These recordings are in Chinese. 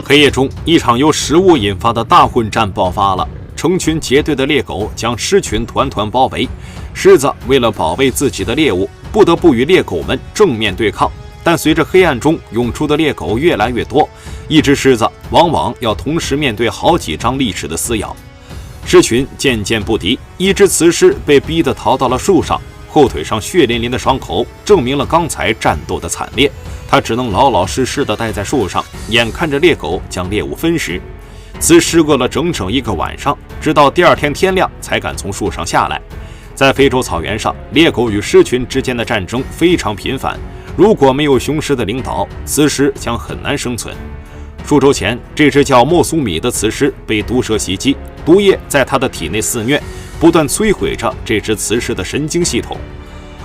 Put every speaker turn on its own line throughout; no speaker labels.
黑夜中，一场由食物引发的大混战爆发了。成群结队的猎狗将狮群团团包围，狮子为了保卫自己的猎物，不得不与猎狗们正面对抗。但随着黑暗中涌出的猎狗越来越多，一只狮子往往要同时面对好几张利齿的撕咬。狮群渐渐不敌，一只雌狮被逼得逃到了树上，后腿上血淋淋的伤口证明了刚才战斗的惨烈。它只能老老实实地待在树上，眼看着猎狗将猎物分食。雌狮饿了整整一个晚上，直到第二天天亮才敢从树上下来。在非洲草原上，猎狗与狮群之间的战争非常频繁，如果没有雄狮的领导，雌狮将很难生存。数周前，这只叫莫苏米的雌狮被毒蛇袭击，毒液在它的体内肆虐，不断摧毁着这只雌狮的神经系统。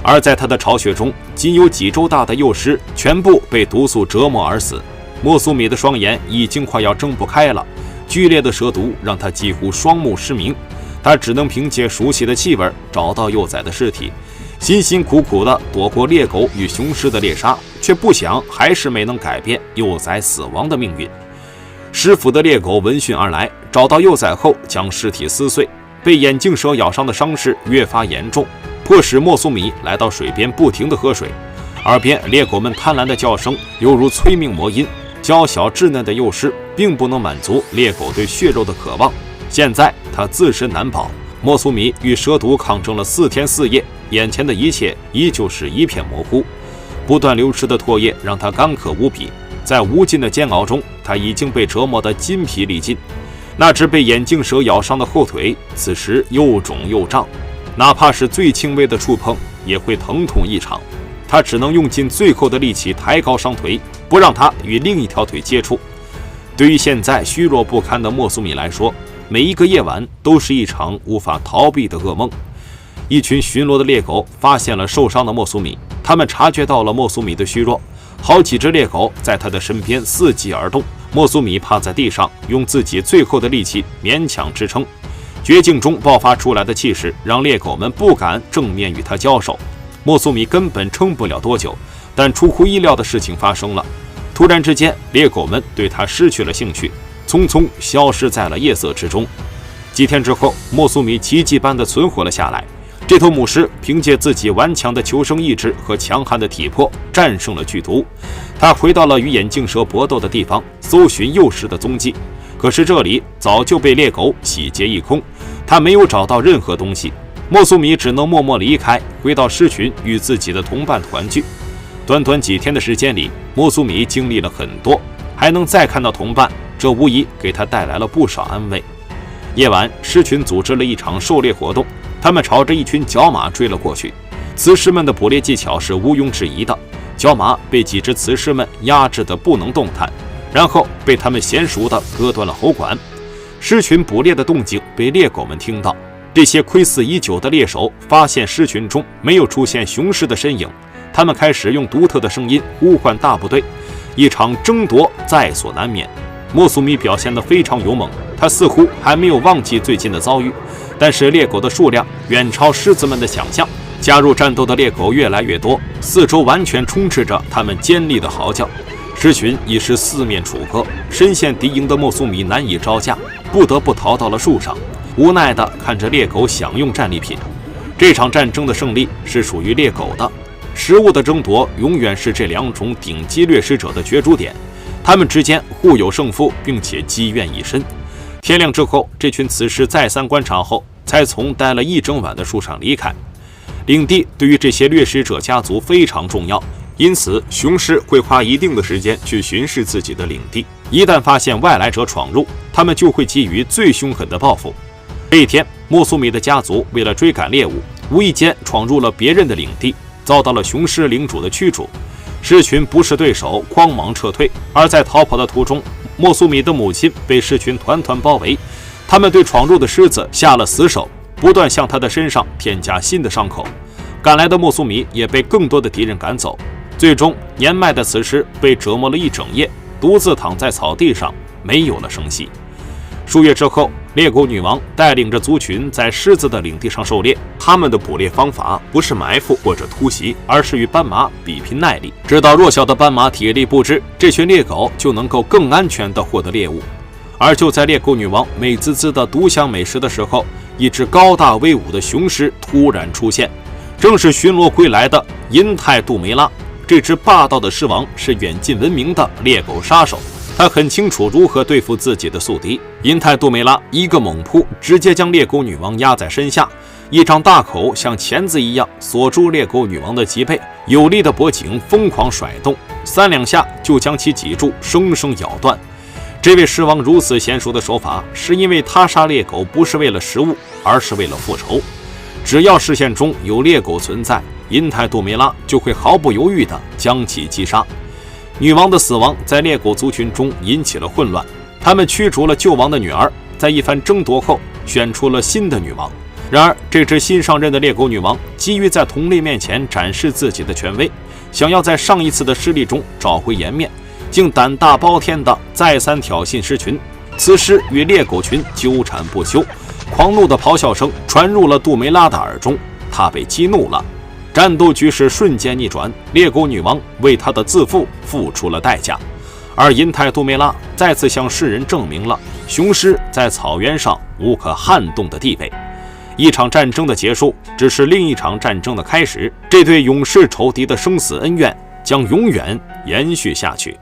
而在它的巢穴中，仅有几周大的幼狮全部被毒素折磨而死。莫苏米的双眼已经快要睁不开了，剧烈的蛇毒让他几乎双目失明。他只能凭借熟悉的气味找到幼崽的尸体，辛辛苦苦地躲过猎狗与雄狮的猎杀，却不想还是没能改变幼崽死亡的命运。师傅的猎狗闻讯而来，找到幼崽后将尸体撕碎。被眼镜蛇咬伤的伤势越发严重，迫使莫苏米来到水边不停地喝水。耳边猎狗们贪婪的叫声犹如催命魔音。娇小稚嫩的幼狮并不能满足猎狗对血肉的渴望，现在它自身难保。莫苏米与蛇毒抗争了4天4夜，眼前的一切依旧是一片模糊。不断流失的唾液让他干渴无比，在无尽的煎熬中，他已经被折磨得筋疲力尽。那只被眼镜蛇咬伤的后腿此时又肿又胀，哪怕是最轻微的触碰也会疼痛异常。他只能用尽最后的力气抬高双腿，不让它与另一条腿接触。对于现在虚弱不堪的莫苏米来说，每一个夜晚都是一场无法逃避的噩梦。一群巡逻的猎狗发现了受伤的莫苏米，他们察觉到了莫苏米的虚弱，好几只猎狗在他的身边伺机而动。莫苏米趴在地上，用自己最后的力气勉强支撑。绝境中爆发出来的气势让猎狗们不敢正面与他交手。莫苏米根本撑不了多久，但出乎意料的事情发生了。突然之间，猎狗们对他失去了兴趣，匆匆消失在了夜色之中。几天之后，莫苏米奇迹般地存活了下来。这头母狮凭借自己顽强的求生意志和强悍的体魄，战胜了剧毒。他回到了与眼镜蛇搏斗的地方，搜寻幼狮的踪迹。可是这里早就被猎狗洗劫一空，他没有找到任何东西。莫苏米只能默默离开，回到狮群与自己的同伴团聚。短短几天的时间里，莫苏米经历了很多，还能再看到同伴，这无疑给他带来了不少安慰。夜晚，狮群组织了一场狩猎活动，他们朝着一群角马追了过去。雌狮们的捕猎技巧是毋庸置疑的，角马被几只雌狮们压制得不能动弹，然后被他们娴熟地割断了喉管。狮群捕猎的动静被猎狗们听到，这些窥伺已久的猎手发现狮群中没有出现雄狮的身影，他们开始用独特的声音呼唤大部队，一场争夺在所难免。莫苏米表现得非常勇猛，他似乎还没有忘记最近的遭遇，但是猎狗的数量远超狮子们的想象，加入战斗的猎狗越来越多，四周完全充斥着他们尖利的嚎叫。狮群已是四面楚歌，深陷敌营的莫苏米难以招架，不得不逃到了树上，无奈地看着猎狗享用战利品。这场战争的胜利是属于猎狗的，食物的争夺永远是这两种顶级掠食者的角逐点，他们之间互有胜负，并且积怨已深。天亮之后，这群雌狮再三观察后，才从待了一整晚的树上离开。领地对于这些掠食者家族非常重要，因此雄狮会花一定的时间去巡视自己的领地，一旦发现外来者闯入，他们就会给予最凶狠的报复。这一天，莫苏米的家族为了追赶猎物，无意间闯入了别人的领地，遭到了雄狮领主的驱逐。狮群不是对手，慌忙撤退。而在逃跑的途中，莫苏米的母亲被狮群团团包围，他们对闯入的狮子下了死手，不断向他的身上添加新的伤口。赶来的莫苏米也被更多的敌人赶走，最终年迈的雌狮被折磨了一整夜，独自躺在草地上，没有了声息。数月之后，猎狗女王带领着族群在狮子的领地上狩猎，他们的捕猎方法不是埋伏或者突袭，而是与斑马比拼耐力。知道弱小的斑马体力不支，这群猎狗就能够更安全地获得猎物。而就在猎狗女王美滋滋地独享美食的时候，一只高大威武的雄狮突然出现，正是巡逻归来的银泰杜梅拉。这只霸道的狮王是远近闻名的猎狗杀手，他很清楚如何对付自己的宿敌。银泰杜梅拉一个猛扑，直接将猎狗女王压在身下，一张大口像钳子一样锁住猎狗女王的脊背，有力的脖颈疯狂甩动，3两下就将其脊柱生生咬断。这位狮王如此娴熟的手法，是因为他杀猎狗不是为了食物，而是为了复仇。只要视线中有猎狗存在，银泰杜梅拉就会毫不犹豫地将其击杀。女王的死亡在猎狗族群中引起了混乱，他们驱逐了旧王的女儿，在一番争夺后选出了新的女王。然而这只新上任的猎狗女王急于在同类面前展示自己的权威，想要在上一次的失利中找回颜面，竟胆大包天地再三挑衅狮群。此时与猎狗群纠缠不休，狂怒的咆哮声传入了杜梅拉的耳中，她被激怒了。战斗局势瞬间逆转，猎狗女王为她的自负付出了代价，而银泰杜梅拉再次向世人证明了雄狮在草原上无可撼动的地位。一场战争的结束只是另一场战争的开始，这对永世仇敌的生死恩怨将永远延续下去。